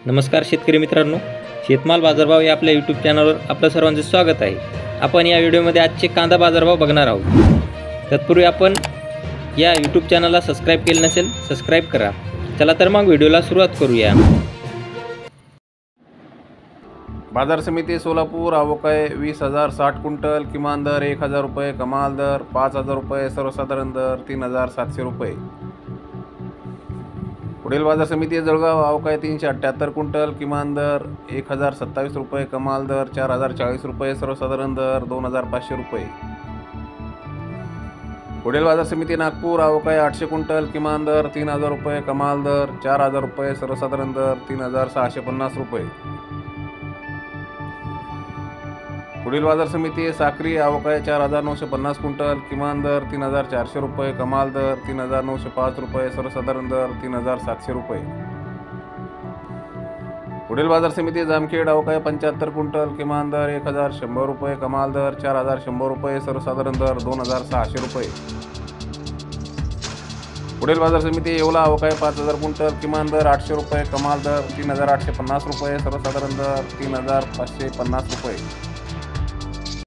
नमस्कार शेतकरी मित्रांनो, शेतमाल बाजारभाव या आपल्या यूट्यूब चॅनलवर आपलं सर्वांचे स्वागत आहे। आपण या व्हिडिओमध्ये आजचे कांदा बाजारभाव बघणार आहोत। तत्पूर्वी आपण या यूट्यूब चॅनलला सबस्क्राइब केले नसेल सबस्क्राइब करा। चला तर मग व्हिडिओला सुरुवात करूया। बाजार समिती सोलापूर आवकाय 20,060 क्विंटल, किमान दर 1,000 रुपये, कमाल दर 5,000 रुपये, सर्वसाधारण दर 3,700 रुपये। पुढील बाजार समिती जळगाव आवकाय 378 क्विंटल, किमान दर 1,027 रुपये, कमाल दर 4,040 रुपये, सर्वसाधारण दर 2,500 रुपये। पुढील बाजार समिती नागपूर आवकाय 800 क्विंटल, किमान दर 3,000 रुपये, कमाल दर 4,000 रुपये, सर्वसाधारण दर 3,650 रुपये। पुढील बाजार समिती साक्री आवकाय 4,950 क्विंटल, किमान दर 3,400 रुपये, कमाल दर 3,905 रुपये, सर्वसाधारण दर 3,700 रुपये। पुढील बाजार समिती जामखेड आवकाय 75 क्विंटल, किमान दर 1,100 रुपये, कमाल दर 4,100 रुपये, सर्वसाधारण दर 2,600 रुपये। पुढील बाजार समिती येवला आवकाय 5,000 क्विंटल, किमान दर 800 रुपये, कमाल दर 3,850 रुपये, सर्वसाधारण दर 3,550 रुपये।